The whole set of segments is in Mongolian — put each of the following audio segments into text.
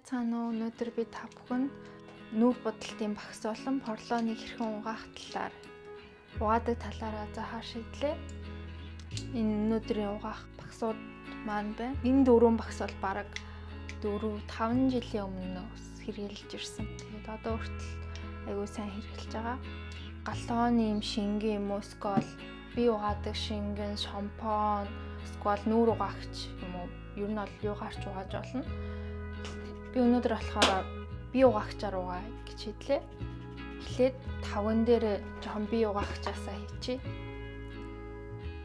Байцгаана уу? Өнөөдөр би та бүхэнд нүүр бодлтын багс болон порлоныг хэрхэн угаах талаар угаадаг талаараа заахаар шийдлээ. Энэ өнөөдрийн угаах багсууд маань байна. Энэ дөрвөн багс бол бараг 4-5 жилийн өмнөөс хэрэгжилж ирсэн. Тэгээд одоо хүртэл айгүй сайн хэрэгжилж байгаа. Галтооны юм шингэн юм уу, скол би угаадаг шингэн, шампунь, скол нүүр угаагч юм уу? Ер нь бол юугаарч угааж болно. Би өнөөдөр болохоор бие угаагчаар угаая гэж хэллээ. Эхлээд тавган дээр жоохон бие угаагчаасаа хийчихье.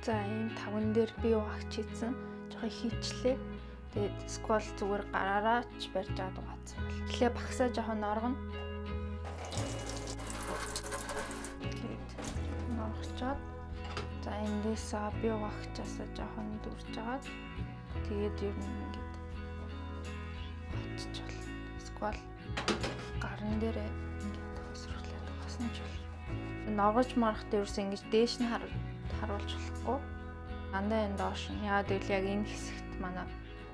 За ийм тавган дээр бие угаагч хийсэн. Жоохон хийчлээ. Тэгээд сквал зүгээр гараараа ч барьж аваад угаацсан бол. Эхлээ багсаа жоохон оргоно. Тэгээд оргочоод за эндээс бие угаагчаасаа жоохон дүрж агаад тэгээд ер нь ингээд сквал гарын дээрээ ингээд тосруулаад угаасан ч болно. Ногож марахт ерөөс ингэж дээш нь харуулж болохгүй. Дандаа энэ доош нь яагаад гэвэл яг энэ хэсэгт манай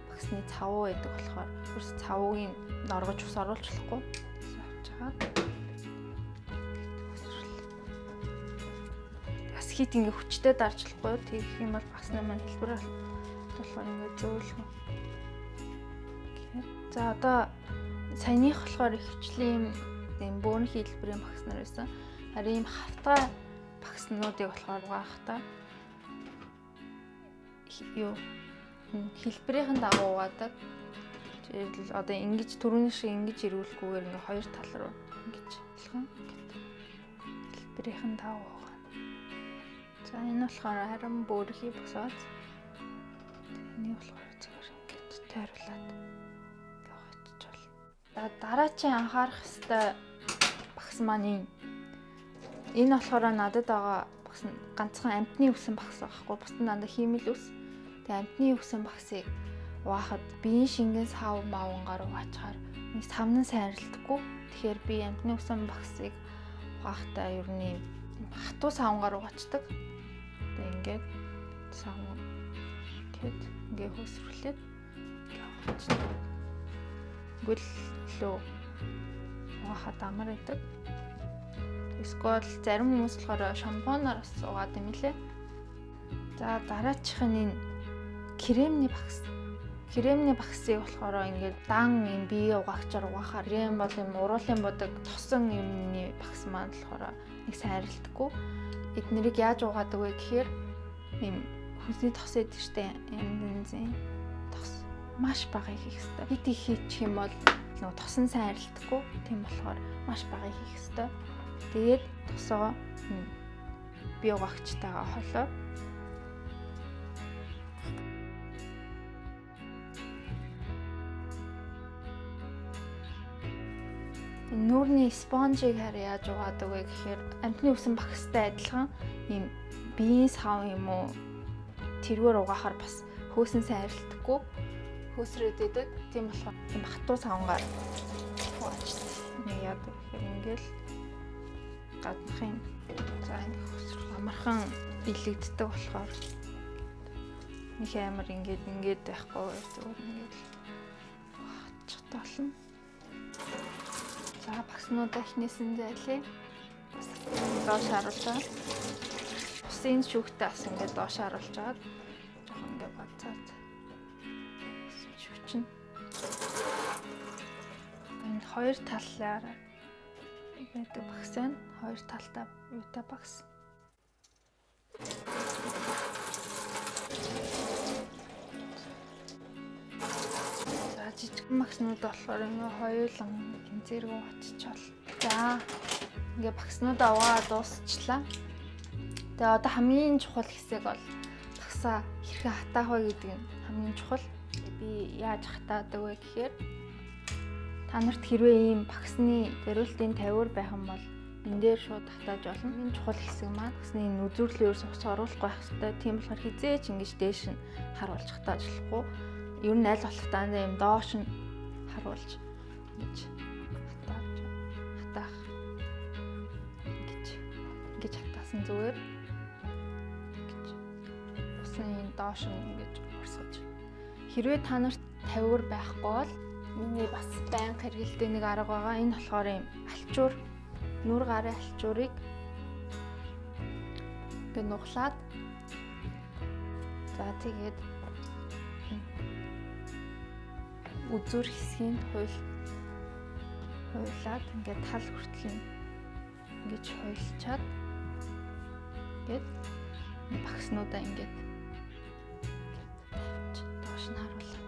багсны цавуу байдаг болохоор ерөөс цавуугийн норгож ус оруулж болохгүй. Авч хагаад бас хит ингэ хүчтэй дарж болохгүй. Тэгэх юм бол багсны маань хэлбэр болохоор ингэ зөөлгөн. За одоо саяных болохоор ихвчлэн ийм бөөрн хэлбэрийн багс нар байсан. Харин ийм хавтгай багснуудыг болохоор угаахтаа хэлбэрийн дагуу угаадаг. Жишээлбэл одоо ингэж түрүүний шиг ингэж ирүүлэхгүйгээр ингээ хоёр тал руу ингэж хэлхэн хэлбэрийн дагуу угаана. За энэ болохоор харин бөөрхий босоод энийг болохоор зөвхөн ингэж тойруулаад дараачийн анхаарах ёстой багс маань энэ болохоор надад байгаа багс нь ганцхан амтны үсэн багс байхгүй. Бусдад дандаа хиймэл үс. Тэгээ амтны үсэн багсыг угаахад биеийн шингэн сав мавангаар угаачаар нэг савнан сайн арилдаггүй. Тэгэхээр би амтны үсэн багсыг угаахтаа ер нь хатуу савнгаар угаачдаг. Тэгээ ингээд савн гэд ингээ хөөсрүүлээд угаачдаг. Гүйл лөө угаахад амар байдаг. Эсвэл зарим хүмүүс болохоор шампунаар бас угаадаг юм лээ. За дараачих нь энэ кремний багс. Кремний багсыг болохоор ингээд дан юм бие угаагчаар угаахаар крем бол юм уруулын будаг тосон юмны багс маань болохоор нэг сайн арилдаггүй. Эднэрийг яаж угаадаг вэ гэхээр юм хүнсний тос эдэг штэ бензин тос маш бага хийх хэрэгтэй. Хит их хийчих юм бол нөгөө тосон сайн арилдаггүй. Тийм болохоор маш бага хийх хэрэгтэй. Тэгээд тосоо бие угаагчтайгаа холоо. Нүүрний спонжийг хараа яаж угаадаг вэ гэхээр амтны үсэн багстай адилхан ийм биеийн сав юм уу тэргээр угаахаар бас хөөсөн сайн арилдаггүй. Хөөсрөөд идэг. Тийм болохоор юм хатуу савнгаар угаачдаг. Нэг яа гэхээр ингээл гаднахын за энэ хөөсрөл амархан илэгддэг болохоор нэг амар ингээд байхгүй зүгээр ингээд угаачихдаг болно. За багснуудаа эхнээсэн зайлээ. Бас доош харууллаа. Усын шүүхтэй бас ингээд доош харуулж агаад жоохон ингээд бацаад шүүчин. Энэ хоёр талаараа байдаг багс байна. Хоёр талтай юутай багс. За жижигхэн багснууд болохоор ингээ хоёулан зэрэг угааччихвал. За ингээ багснуудаа угаа дуусчлаа. Тэгээ одоо хамгийн чухал хэсэг бол багсаа хэрхэн хатаах вэ гэдэг нь хамгийн чухал. Би яаж хатаадаг вэ гэхээр та нарт хэрвээ ийм багсны зориултын тавиур байх юм бол энэ дээр шууд хатааж болно. Энэ чухал хэсэг маань багсны үзүүрлээ ерөөс ус оруулахгүй байх хэрэгтэй. Тийм болохоор хизээч ингэж дээш нь харуулж хатааж болохгүй. Ер нь аль болох дандаа юм доош нь харуулж ингэж хатаах ингэж хатаасан зүгээр гэж усын доош нь ингэж урсгаж. Хэрвээ та нарт тавиур байхгүй бол миний бас байнга хэрэгэлдэг нэг арга байгаа. Энэ болохоор юм алчуур, нүр гарын алчуурыг ингээд нуглаад за тэгээд үзүр хэсгийг хуйлаад ингээд тал хүртэл ингэж хуйлчаад ингээд багснуудаа ингээд тавьж доош нь харуулаад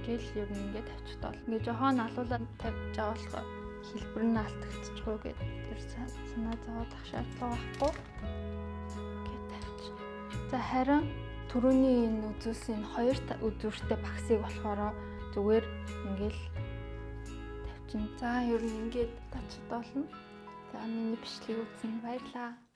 гэл ер нь ингээд тавьчих тол ингээд жохон алуулаад тавьж байгаа болохоор хэлбэр нь алдагдчихгүй гэд тэр санаа зовоод ах шаардлага байхгүй ингээд тавьж. За харин түрүүний энэ үзүүлсэн хоёр үзүүртэй багсыг болохоор зүгээр ингээл тавьчин. За ер нь ингээд тачд болно. За миний бичлэгийг үзсэн баярлалаа.